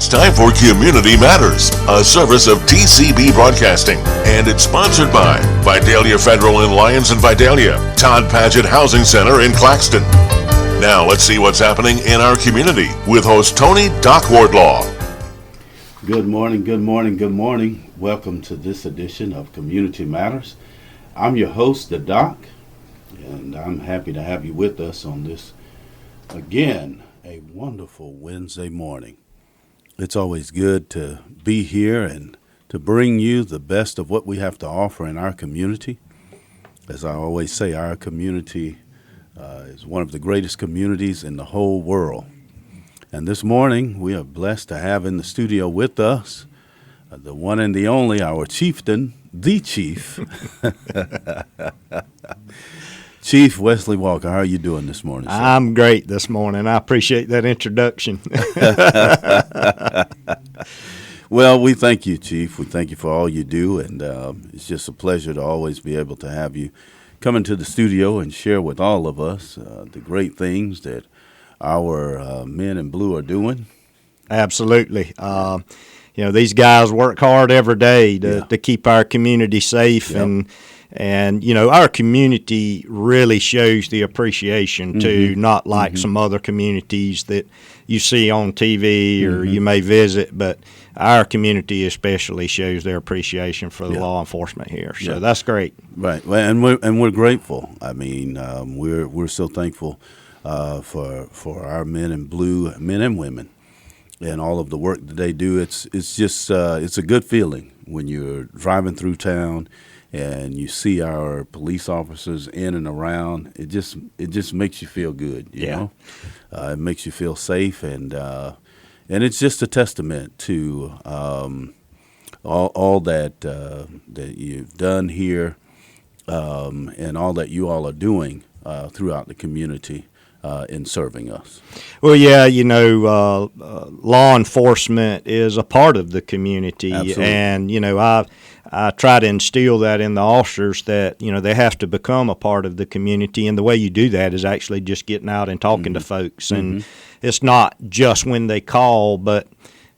It's time for Community Matters, a service of TCB Broadcasting, and it's sponsored by Vidalia Federal in Lyons and Vidalia, Todd Paget Housing Center in Claxton. Now let's see what's happening in our community with host Tony Doc Wardlaw. Good morning, good morning, good morning. Welcome to this edition of Community Matters. I'm your host, the Doc, and I'm happy to have you with us on this, again, a wonderful Wednesday morning. It's always good to be here and to bring you the best of what we have to offer in our community. As I always say, our community is one of the greatest communities in the whole world. And this morning, we are blessed to have in the studio with us the one and the only, our chieftain, the chief, Chief Wesley Walker. How are you doing this morning, sir? I'm great this morning. I appreciate that introduction. Well, we thank you, Chief. We thank you for all you do, and it's just a pleasure to always be able to have you come into the studio and share with all of us the great things that our men in blue are doing. Absolutely. These guys work hard every day to keep our community safe, Yep. and our community really shows the appreciation too, not like some other communities that you see on TV or you may visit, but our community especially shows their appreciation for the law enforcement here. So that's great. Right, and we're grateful. I mean, we're so thankful for our men in blue, men and women, and all of the work that they do. It's just it's a good feeling when you're driving through town and you see our police officers in and around. It just makes you feel good. You know, it makes you feel safe, and it's just a testament to all that you've done here, and all that you all are doing throughout the community in serving us. Well, law enforcement is a part of the community. Absolutely. And I try to instill that in the officers that they have to become a part of the community, and the way you do that is actually just getting out and talking to folks. And it's not just when they call, but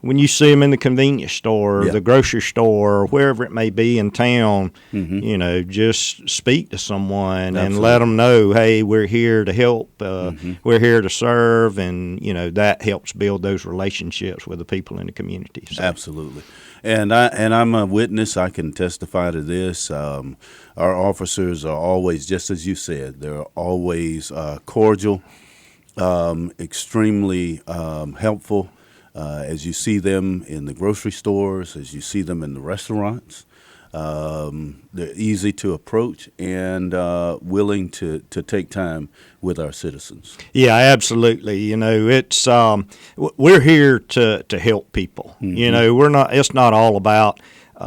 when you see them in the convenience store or the grocery store or wherever it may be in town, just speak to someone and let them know, hey, we're here to help, we're here to serve, and that helps build those relationships with the people in the community. So. Absolutely. And I'm a witness. I can testify to this. Our officers are always, just as you said, they're always cordial, extremely helpful. As you see them in the grocery stores, as you see them in the restaurants, they're easy to approach and willing to take time with our citizens. Yeah, absolutely. It's we're here to help people. It's not all about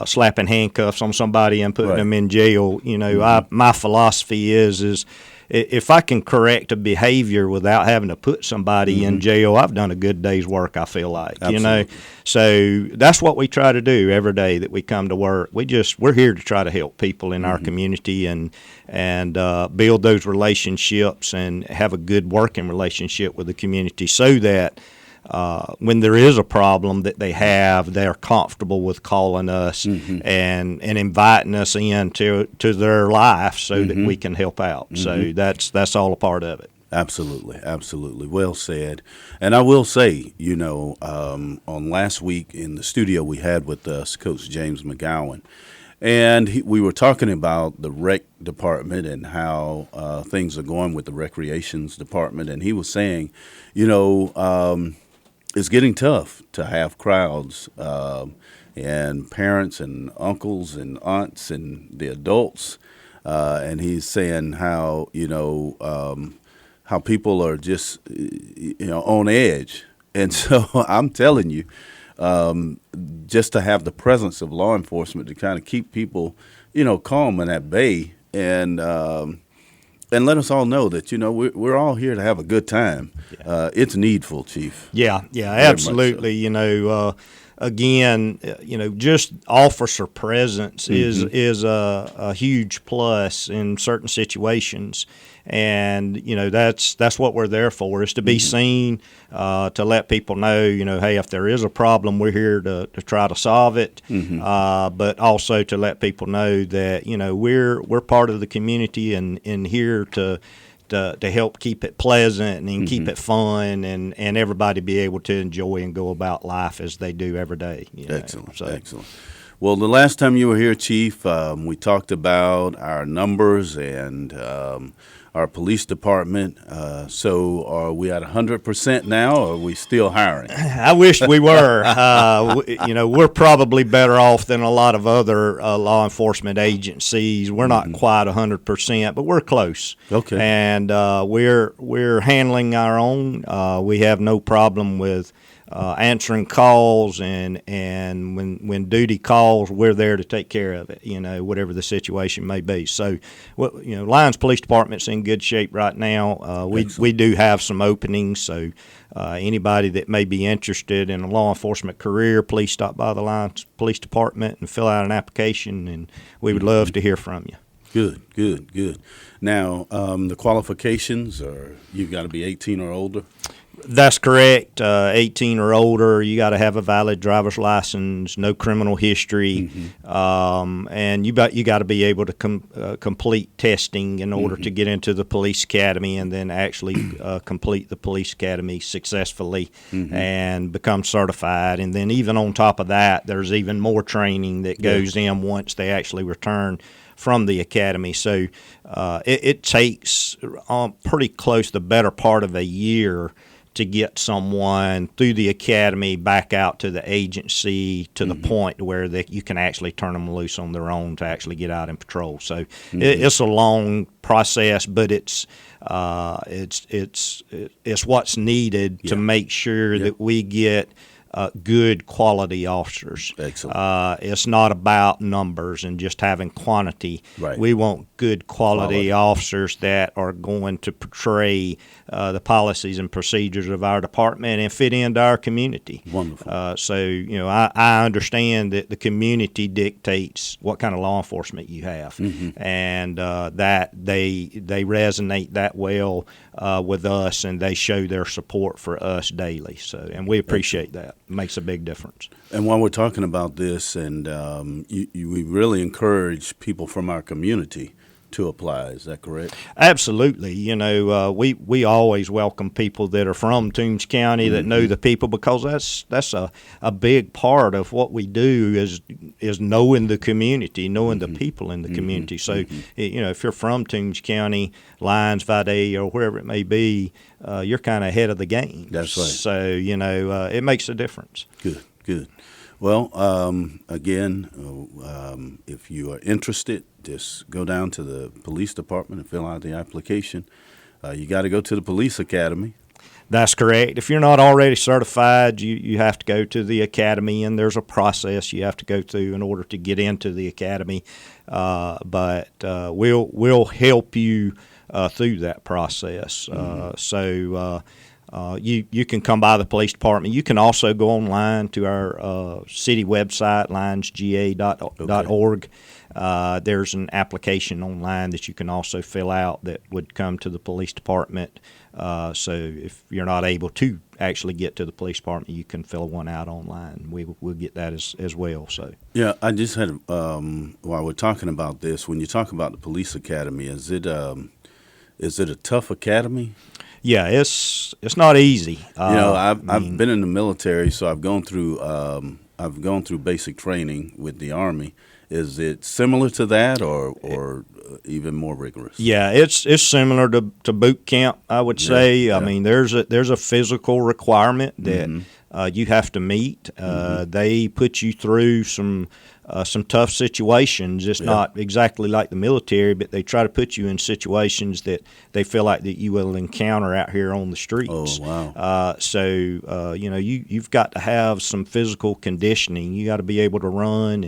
slapping handcuffs on somebody and putting them in jail. My philosophy is if I can correct a behavior without having to put somebody in jail, I've done a good day's work, I feel like. Absolutely. So that's what we try to do every day that we come to work. We're here to try to help people in our community and build those relationships and have a good working relationship with the community, so that when there is a problem that they have, they're comfortable with calling us and inviting us into their life so that we can help out. So that's all a part of it. Absolutely, absolutely. Well said. And I will say, on last week in the studio we had with us Coach James McGowan, and we were talking about the rec department and how things are going with the recreations department, and he was saying, it's getting tough to have crowds and parents and uncles and aunts and the adults. And he's saying how people are just on edge. And so I'm telling you, just to have the presence of law enforcement to kind of keep people calm and at bay, and let us all know that we're all here to have a good time. It's needful, Chief. Yeah, absolutely. So. again, just officer presence is a huge plus in certain situations. And that's what we're there for, is to be seen, to let people know, hey, if there is a problem, we're here to try to solve it. But also to let people know that we're part of the community and here to help keep it pleasant and keep it fun, and everybody be able to enjoy and go about life as they do every day. Excellent. Well, the last time you were here, Chief, we talked about our numbers and our police department. So are we at 100% now, or are we still hiring? I wish we were. We're probably better off than a lot of other law enforcement agencies. We're not quite 100%, but we're close. Okay. And we're handling our own. We have no problem with answering calls, and when duty calls, we're there to take care of it, whatever the situation may be. So, Lyons Police Department's in good shape right now. We do have some openings, so anybody that may be interested in a law enforcement career, please stop by the Lyons Police Department and fill out an application, and we would love to hear from you. Good. Now, the qualifications are you've got to be 18 or older? That's correct. 18 or older. You got to have a valid driver's license, no criminal history, and you got to be able to complete testing in order to get into the police academy, and then actually complete the police academy successfully and become certified. And then even on top of that, there's even more training that goes in once they actually return from the academy. So it takes pretty close the better part of a year to get someone through the academy back out to the agency to the point where you can actually turn them loose on their own to actually get out and patrol. So it's a long process, but it's what's needed to make sure that we get good quality officers. Excellent. It's not about numbers and just having quantity. Right. We want good quality officers that are going to portray the policies and procedures of our department and fit into our community. Wonderful. So I understand that the community dictates what kind of law enforcement you have, and that they resonate that well with us, and they show their support for us daily. So, and we appreciate that. It makes a big difference. And while we're talking about this, and we really encourage people from our community to apply. Is that correct? Absolutely. We always welcome people that are from Toombs County that know the people, because that's a big part of what we do is knowing the community, knowing the people in the community. So, if you're from Toombs County, Lyons, Vidalia, or wherever it may be, you're kind of ahead of the game. That's right. So, it makes a difference. Good. Well, again, if you are interested, just go down to the police department and fill out the application. You got to go to the police academy. That's correct. If you're not already certified, you have to go to the academy, and there's a process you have to go through in order to get into the academy. But we'll help you through that process. So you can come by the police department. You can also go online to our city website, lyonsga.org. There's an application online that you can also fill out that would come to the police department. So if you're not able to actually get to the police department, you can fill one out online. We'll get that as well. So yeah, I just had while we're talking about this, when you talk about the police academy, is it a tough academy? Yeah, it's not easy. I've been in the military, so I've gone through basic training with the Army. Is it similar to that, or even more rigorous? Yeah, it's similar to boot camp, I would say. I mean, there's a physical requirement that you have to meet. They put you through some tough situations. It's not exactly like the military, but they try to put you in situations that they feel like that you will encounter out here on the streets. Oh, wow. So you've got to have some physical conditioning. You got to be able to run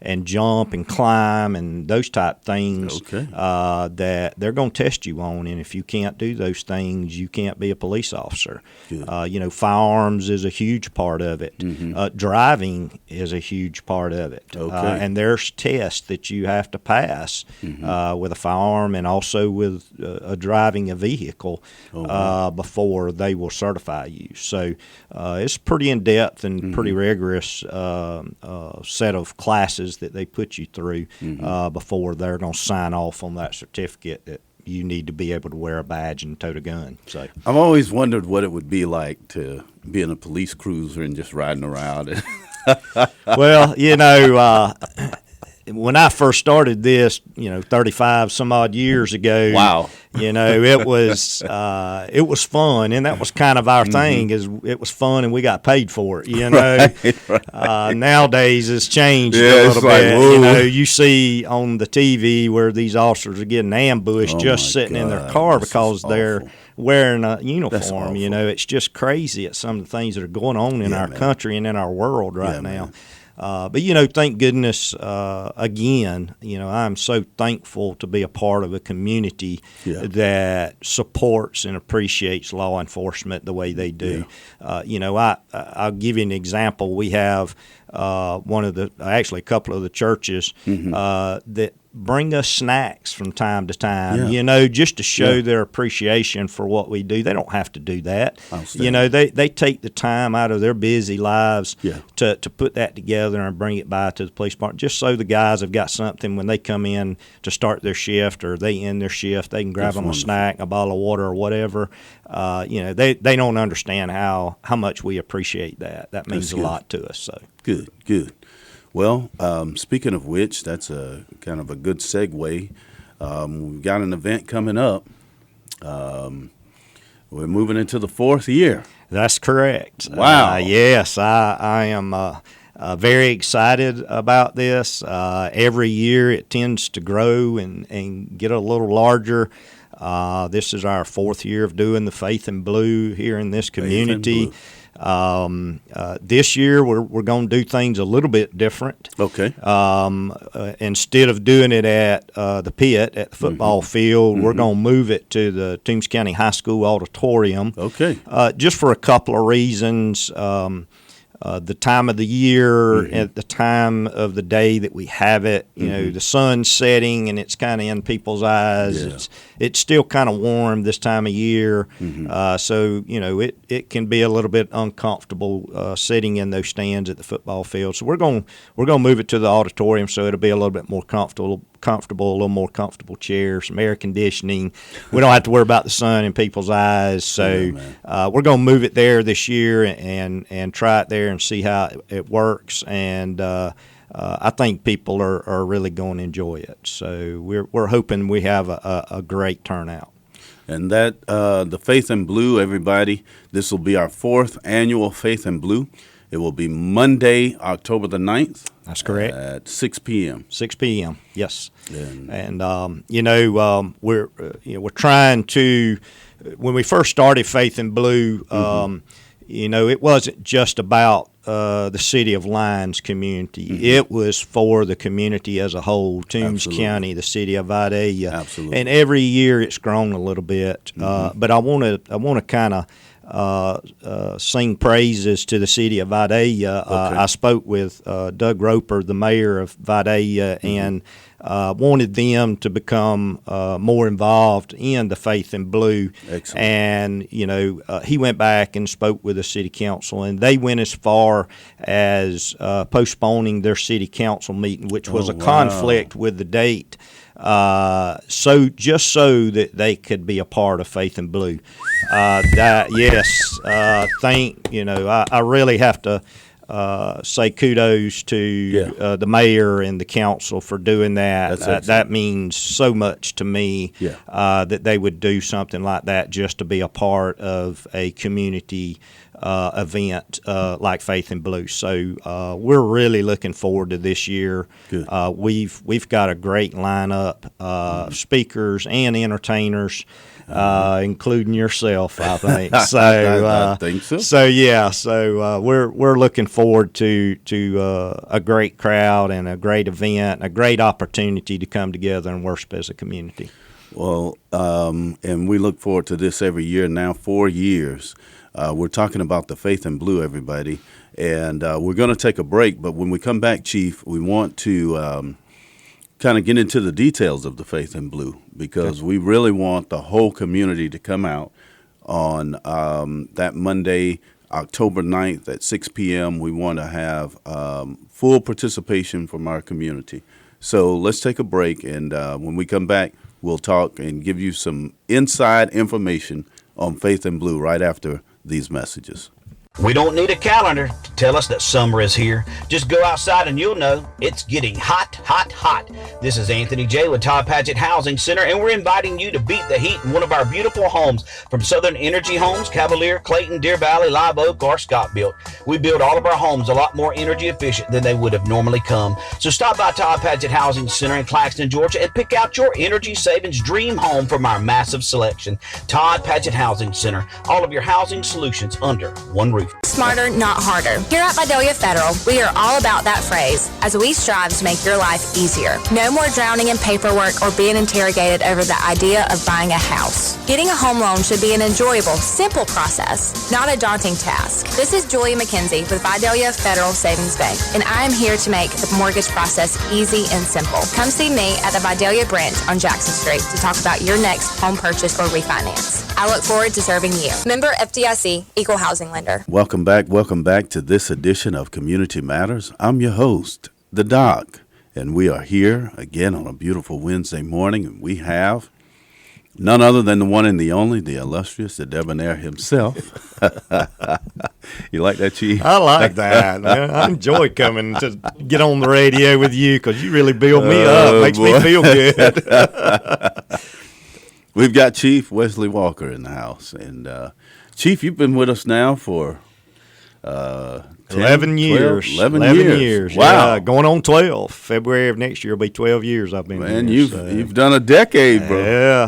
and jump and climb and those type things that they're going to test you on. And if you can't do those things, you can't be a police officer. Firearms is a huge part of it. Driving is a huge part of it. And there's tests that you have to pass with a firearm and also with driving a vehicle before they will certify you. So it's pretty in-depth and pretty rigorous set of classes that they put you through before they're going to sign off on that certificate that you need to be able to wear a badge and tote a gun. So I've always wondered what it would be like to be in a police cruiser and just riding around. Well, when I first started this, 35 some odd years ago, wow, it was fun, and that was kind of our thing. Is it was fun, and we got paid for it. Right. Nowadays, it's changed a little bit. You see on the TV where these officers are getting ambushed just sitting in their car because they're wearing a uniform. It's just crazy at some of the things that are going on in our country and in our world right now. Man. But thank goodness, again, I'm so thankful to be a part of a community that supports and appreciates law enforcement the way they do. I'll give you an example. We have a couple of the churches that bring us snacks from time to time, just to show their appreciation for what we do. They don't have to do that. They take the time out of their busy lives to put that together and bring it by to the police department, just so the guys have got something when they come in to start their shift or they end their shift, they can grab them a snack, a bottle of water or whatever. They don't understand how much we appreciate that. That means a lot to us. So Good. Well, speaking of which, that's a kind of a good segue. We've got an event coming up. We're moving into the 4th year. That's correct. Wow. Yes, I am very excited about this. Every year it tends to grow and get a little larger. This is our 4th year of doing the Faith in Blue here in this community. This year we're going to do things a little bit different. Okay. Instead of doing it at the pit at the football field, we're going to move it to the Toombs County High School auditorium. Okay. Just for a couple of reasons. The time of the year, at the time of the day that we have it, the sun's setting and it's kind of in people's eyes. Yeah. It's still kind of warm this time of year, so it can be a little bit uncomfortable sitting in those stands at the football field. So we're going to move it to the auditorium so it'll be a little bit more comfortable, a little more comfortable chairs, some air conditioning. We don't have to worry about the sun in people's eyes. So we're going to move it there this year and try it there and see how it works. And I think people are really going to enjoy it. So we're hoping we have a great turnout. And that the Faith in Blue, everybody, this will be our 4th annual Faith in Blue. It will be Monday, October the 9th. That's correct. At 6 p.m. 6 p.m. Yes. And we're trying to. When we first started Faith in Blue, it wasn't just about the city of Lyons community. It was for the community as a whole, Toombs County, the city of Vidalia. Absolutely. And every year it's grown a little bit. But I want to kind of sing praises to the city of Vidalia. I spoke with Doug Roper, the mayor of Vidalia, and wanted them to become more involved in the Faith in Blue. Excellent. And he went back and spoke with the city council, and they went as far as postponing their city council meeting, which was a conflict with the date. So that they could be a part of Faith in Blue. I really have to say kudos to the mayor and the council for doing that. That means so much to me that they would do something like that just to be a part of a community event like Faith in Blue. So we're really looking forward to this year. Good. We've got a great lineup, speakers and entertainers, including yourself, I think. So I think so. So we're looking forward to a great crowd and a great event, a great opportunity to come together and worship as a community. Well, and we look forward to this every year now, 4 years. We're talking about the Faith in Blue, everybody, and we're going to take a break. But when we come back, Chief, we want to kind of get into the details of the Faith in Blue, because we really want the whole community to come out on that Monday, October 9th at 6 p.m. We want to have full participation from our community. So let's take a break, and when we come back, we'll talk and give you some inside information on Faith in Blue right after these messages. We don't need a calendar to tell us that summer is here. Just go outside and you'll know it's getting hot, hot, hot. This is Anthony J. with Todd Paget Housing Center, and we're inviting you to beat the heat in one of our beautiful homes from Southern Energy Homes, Cavalier, Clayton, Deer Valley, Live Oak, or Scott Built. We build all of our homes a lot more energy efficient than they would have normally come. So stop by Todd Paget Housing Center in Claxton, Georgia, and pick out your energy savings dream home from our massive selection. Todd Paget Housing Center, all of your housing solutions under one roof. Smarter, not harder. Here at Vidalia Federal, we are all about that phrase as we strive to make your life easier. No more drowning in paperwork or being interrogated over the idea of buying a house. Getting a home loan should be an enjoyable, simple process, not a daunting task. This is Julia McKenzie with Vidalia Federal Savings Bank, and I am here to make the mortgage process easy and simple. Come see me at the Vidalia branch on Jackson Street to talk about your next home purchase or refinance. I look forward to serving you. Member FDIC, Equal Housing Lender. Welcome back to this edition of Community Matters. I'm your host, the Doc, and we are here again on a beautiful Wednesday morning, and we have none other than the one and the only, the illustrious, the debonair himself. You like that, Chief? I like that, man. I enjoy coming to get on the radio with you because you really build me up. Makes me feel good. We've got Chief Wesley Walker in the house, and Chief, you've been with us now for 11 years. 11 years. Wow. Yeah, going on 12. February of next year will be 12 years I've been Man, here. you've done a decade, bro. Yeah.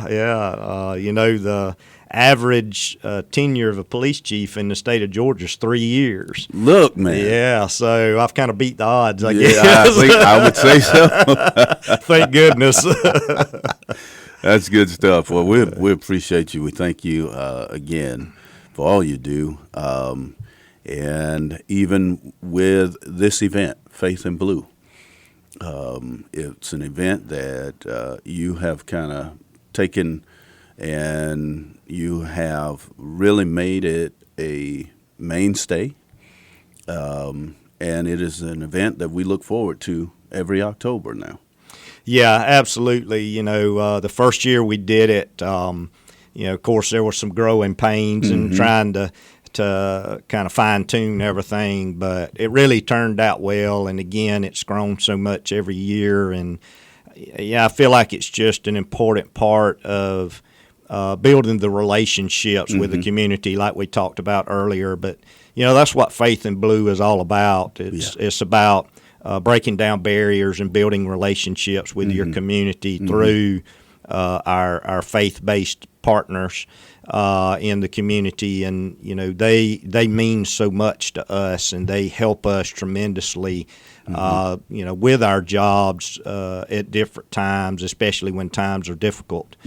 The average tenure of a police chief in the state of Georgia is 3 years. Look, man. Yeah, so I've kind of beat the odds, I guess. I would say so. Thank goodness. That's good stuff. Well, we appreciate you. We thank you again for all you do. And even with this event, Faith in Blue, it's an event that you have kind of taken and you have really made it a mainstay. And it is an event that we look forward to every October now. Yeah, absolutely. The first year we did it, of course, there were some growing pains and trying to kind of fine-tune everything, but it really turned out well. And again, it's grown so much every year. And I feel like it's just an important part of building the relationships with the community, like we talked about earlier. But that's what Faith in Blue is all about. It's about breaking down barriers and building relationships with your community through our faith-based partners in the community, and they mean so much to us, and they help us tremendously with our jobs at different times, especially when times are difficult.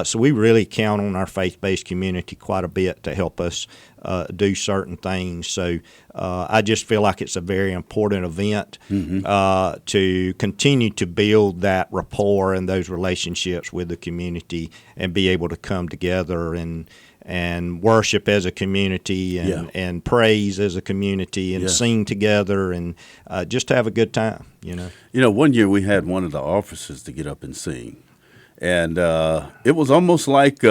So we really count on our faith-based community quite a bit to help us do certain things. So I just feel like it's a very important event to continue to build that rapport and those relationships with the community and be able to come together and worship as a community and praise as a community and sing together and just have a good time, One year we had one of the officers to get up and sing. And it was almost like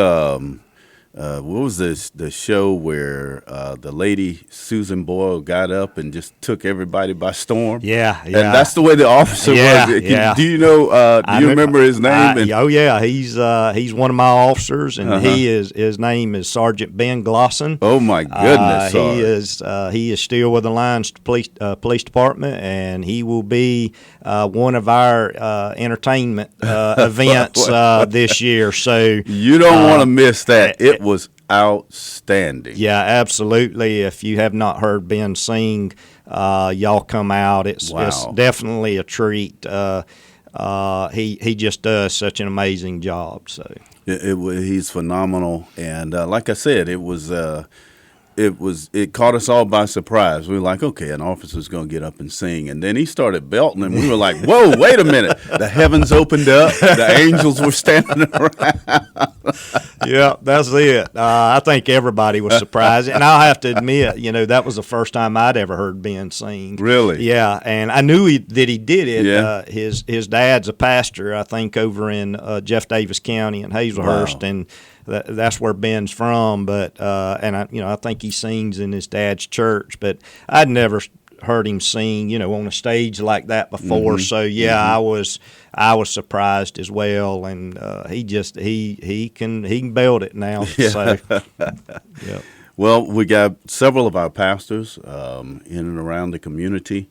what was the show where the lady Susan Boyle got up and just took everybody by storm? Yeah. And that's the way the officer was. Yeah. Do you know? Do you remember his name? Oh yeah, he's one of my officers, and his name is Sergeant Ben Glosson. Oh my goodness! He is still with the Lyons Police Department, and he will be one of our entertainment events this year. So you don't want to miss that. It was outstanding. Yeah, absolutely. If you have not heard Ben sing, y'all come out. It's definitely a treat. He just does such an amazing job. So he's phenomenal, and like I said, it caught us all by surprise. We were like, okay, an officer's going to get up and sing. And then he started belting, and we were like, whoa, wait a minute. The heavens opened up. The angels were standing around. Yeah, that's it. I think everybody was surprised. And I'll have to admit, that was the first time I'd ever heard Ben sing. Really? Yeah, and I knew that he did it. Yeah. His dad's a pastor, I think, over in Jeff Davis County in Hazelhurst. Wow. And that's where Ben's from, but I think he sings in his dad's church. But I'd never heard him sing, on a stage like that before. Mm-hmm. So I was surprised as well, and he can belt it now. Yeah. So, yeah. Well, we got several of our pastors in and around the community.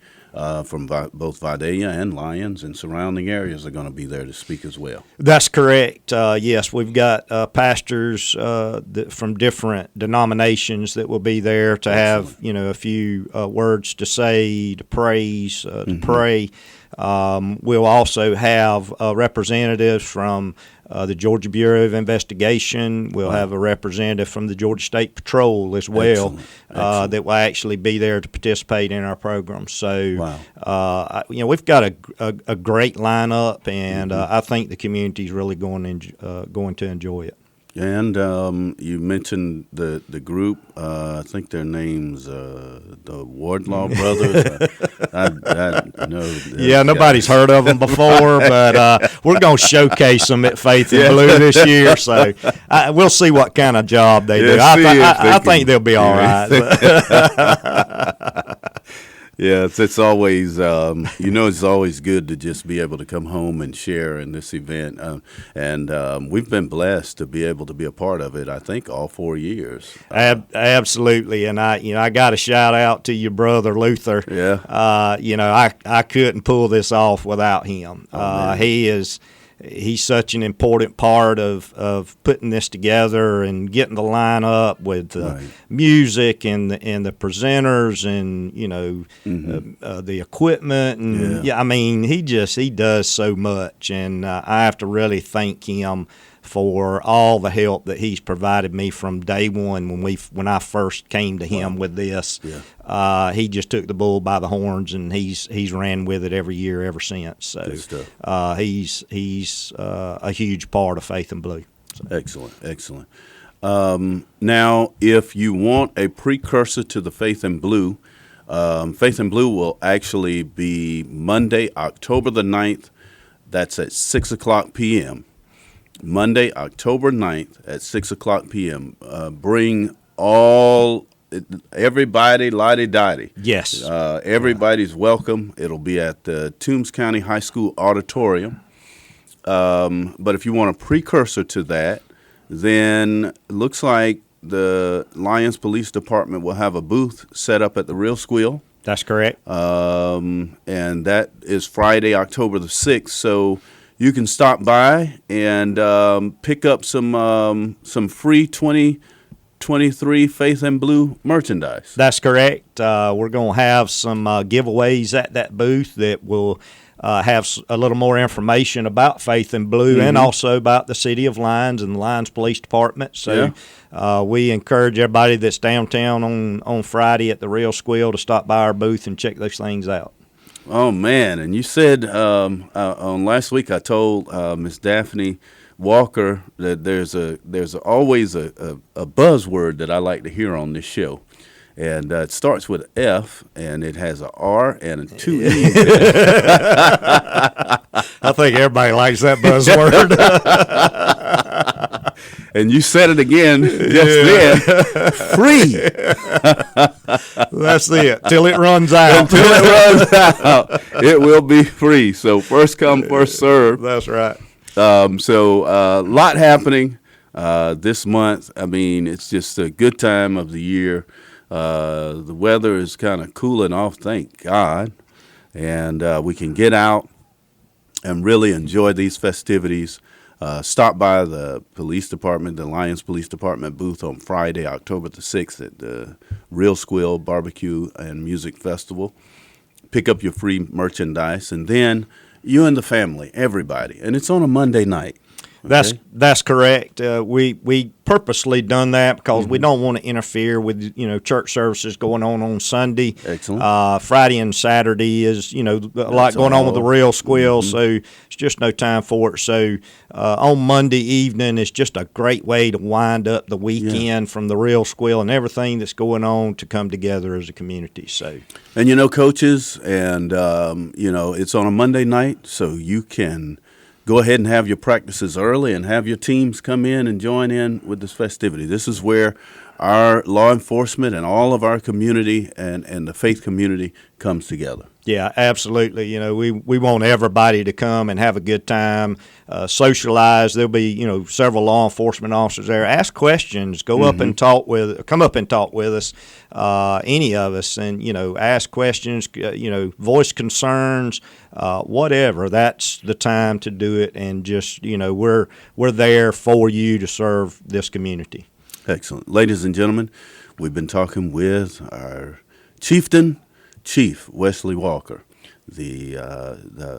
From both Vidalia and Lyons and surrounding areas are going to be there to speak as well. That's correct. Yes, we've got pastors from different denominations that will be there to have a few words to say, to praise, to pray. We'll also have representatives from the Georgia Bureau of Investigation. We'll have a representative from the Georgia State Patrol as well. Excellent. That will actually be there to participate in our program. So, we've got a great lineup, and I think the community is really going to enjoy it. And you mentioned the group. I think their names, the Wardlaw Brothers. I know. Yeah, nobody's heard of them before, but we're going to showcase them at Faith in Blue this year. So we'll see what kind of job they do. I think they'll be all right. Yeah, it's always it's always good to just be able to come home and share in this event, and we've been blessed to be able to be a part of it. I think all 4 years. Absolutely, and I got a shout out to your brother Luther. Yeah. I couldn't pull this off without him. He's such an important part of putting this together and getting the line up with music and the presenters and the equipment and he does so much, and I have to really thank him for all the help that he's provided me from day one when I first came to him with this. Yeah. He just took the bull by the horns, and he's ran with it every year ever since. So he's a huge part of Faith in Blue. So. Excellent. Now, if you want a precursor to the Faith in Blue, Faith in Blue will actually be Monday, October the 9th. That's at 6 o'clock p.m. Monday, October 9th at 6 o'clock p.m. Bring everybody, lottie-dottie. Yes. Everybody's welcome. It'll be at the Toombs County High School Auditorium. But if you want a precursor to that, then it looks like the Lyons Police Department will have a booth set up at the Real Squeal. That's correct. And that is Friday, October the 6th. So you can stop by and pick up some free 2023 Faith in Blue merchandise. That's correct. We're going to have some giveaways at that booth that will have a little more information about Faith in Blue and also about the City of Lyons and the Lyons Police Department. So we encourage everybody that's downtown on Friday at the Real Squeal to stop by our booth and check those things out. Oh, man. And you said on last week I told Miss Daphne Walker that there's always a buzzword that I like to hear on this show. And it starts with an F, and it has an R and 2 E's. I think everybody likes that buzzword. And you said it again just then. Free. That's it. Till it runs out. Until it runs out, it will be free. So first come, first serve. That's right. So a lot happening this month. I mean, it's just a good time of the year. The weather is kind of cooling off, thank God. And we can get out and really enjoy these festivities. Stop by the police department, the Lyons Police Department booth on Friday, October the 6th at the Real Squill Barbecue and Music Festival. Pick up your free merchandise, and then you and the family, everybody. And it's on a Monday night. Okay? That's correct. We purposely done that because we don't want to interfere with church services going on Sunday. Excellent. Friday and Saturday is a lot going on with the Real Squill, so it's just no time for it. So on Monday evening, it's just a great way to wind up the weekend from the Real Squill and everything that's going on to come together as a community. So, and coaches, and it's on a Monday night, so you can go ahead and have your practices early and have your teams come in and join in with this festivity. This is where our law enforcement and all of our community and the faith community comes together. Yeah, absolutely. We want everybody to come and have a good time, socialize. There'll be, several law enforcement officers there. Ask questions. Come up and talk with us, any of us, and ask questions. Voice concerns, whatever. That's the time to do it, and just we're there for you to serve this community. Excellent, ladies and gentlemen. We've been talking with our chieftain. Chief Wesley Walker,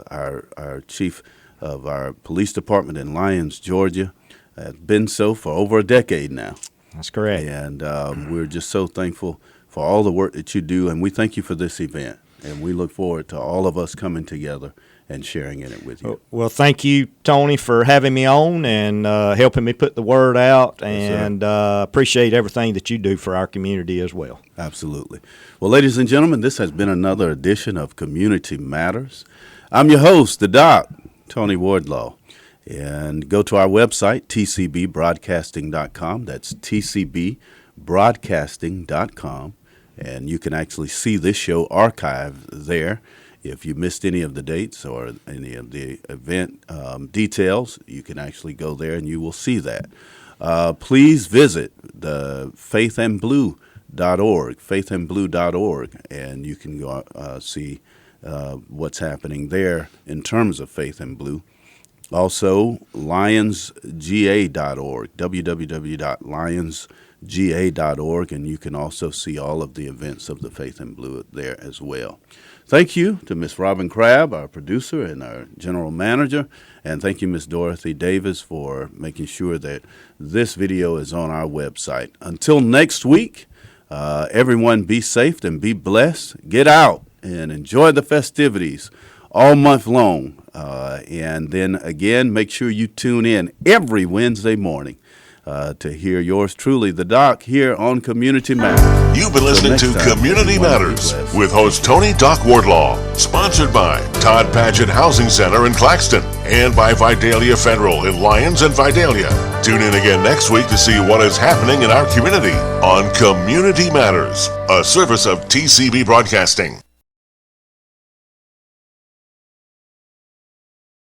our chief of our police department in Lyons, Georgia, has been so for over a decade now. That's correct. And we're just so thankful for all the work that you do, and we thank you for this event. And we look forward to all of us coming together and sharing in it with you. Well, thank you, Tony, for having me on and helping me put the word out, and appreciate everything that you do for our community as well. Absolutely. Well, ladies and gentlemen, this has been another edition of Community Matters. I'm your host, the Doc, Tony Wardlaw. And go to our website, tcbbroadcasting.com. That's tcbbroadcasting.com. And you can actually see this show archived there. If you missed any of the dates or any of the event details, you can actually go there and you will see that. Please visit the faithandblue.org, and you can go see what's happening there in terms of Faith and Blue. Also, lyonsga.org, www.lyonsga.org, and you can also see all of the events of the Faith and Blue there as well. Thank you to Miss Robin Crabb, our producer and our general manager, and thank you, Miss Dorothy Davis, for making sure that this video is on our website. Until next week, everyone be safe and be blessed. Get out and enjoy the festivities all month long. And then again, make sure you tune in every Wednesday morning to hear yours truly, the Doc, here on Community Matters. You've been listening to Community Matters with host Tony Doc Wardlaw, sponsored by Todd Padgett Housing Center in Claxton and by Vidalia Federal in Lyons and Vidalia. Tune in again next week to see what is happening in our community on Community Matters, a service of TCB Broadcasting.